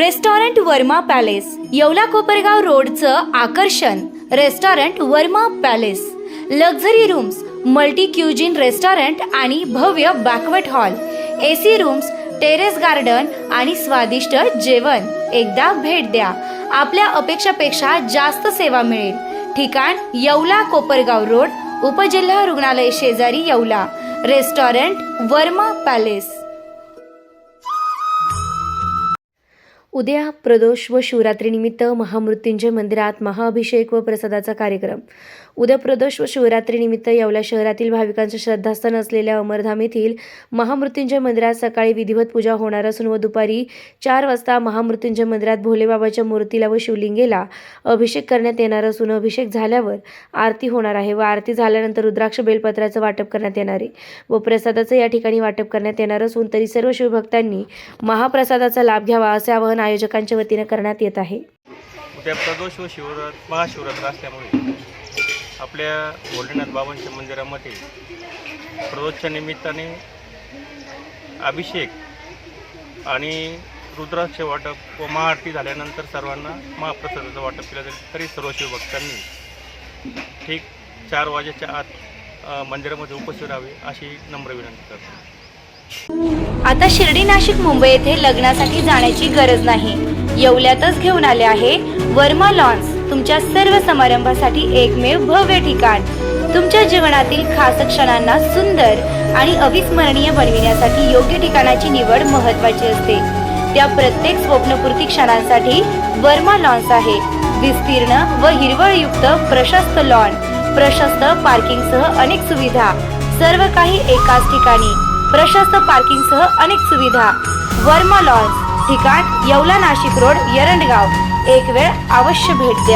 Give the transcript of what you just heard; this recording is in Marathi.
रेस्टॉरंट वर्मा पॅलेस, येवला कोपरगाव रोडचं आकर्षण restaurant Verma palace. Luxury rooms, multi cuisine restaurant आणि भव्य banquet hall, AC rooms, terrace garden आणि स्वादिष्ट जेवण. एकदा भेट द्या. आपल्या अपेक्षापेक्षा जास्त सेवा मिळेल. ठिकाण येवला कोपरगाव रोड, उपजिल्हा रुग्णालय शेजारी येवला. Restaurant Verma palace. उद्या प्रदोष व शिवरात्रीनिमित्त महामृत्युंजय मंदिरात महाअभिषेक व प्रसादाचा कार्यक्रम. उद्या प्रदोष व शिवरात्रीनिमित्त येवला शहरातील भाविकांचे श्रद्धास्थान असलेल्या अमरधाम येथील महामृत्युंजय मंदिरात सकाळी विधिवत पूजा होणार असून व दुपारी 4 वाजता महामृत्युंजय मंदिरात भोलेबाबाच्या मूर्तीला व शिवलिंगेला अभिषेक करण्यात येणार असून अभिषेक झाल्यावर आरती होणार आहे व आरती झाल्यानंतर रुद्राक्ष बेलपत्राचं वाटप करण्यात येणार आहे व प्रसादाचं या ठिकाणी वाटप करण्यात येणार असून तरी सर्व शिवभक्तांनी महाप्रसादाचा लाभ घ्यावा असे आवाहन आयोजकांच्या वतीने करण्यात येत आहे. उद्या प्रदोष व महाशिवरात्र असल्यामुळे आपल्या भोलेनाथ बाबांच्या मंदिरामध्ये प्रदोषच्या निमित्ताने अभिषेक आणि रुद्राक्ष वाटप व महाआरती झाल्यानंतर सर्वांना महाप्रसादाचं वाटप केलं जाईल. तरी सर्व शिवभक्तांनी ठीक 4 वाजेच्या आत मंदिरामध्ये उपस्थित राहावे अशी नम्र विनंती करतो. आता शिर्डी, नाशिक, मुंबई येथे लग्नासाठी जाण्याची गरज नाही. येवल्यातच घेऊन आले आहे वर्मा लॉन्स. तुमच्या सर्व समारंभासाठी एकमेव भव्य ठिकाण. तुमच्या जीवनातील खास क्षणांना सुंदर आणि अविस्मरणीय बनविण्यासाठी योग्य ठिकाणाची निवड महत्त्वाची असते. त्या प्रत्येक स्वप्नपूर्ती क्षणांसाठी वर्मा लॉन्स आहे. विस्तीर्ण व हिरवळयुक्त प्रशस्त लॉन, प्रशस्त पार्किंगसह अनेक सुविधा, सर्व काही एकाच ठिकाणी. प्रशस्त पार्किंगसह अनेक सुविधा. वर्मा लॉन्स. ठिकाण येवला, नाशिक रोड, एरंडगाव. एक वेळ अवश्य भेट द्या.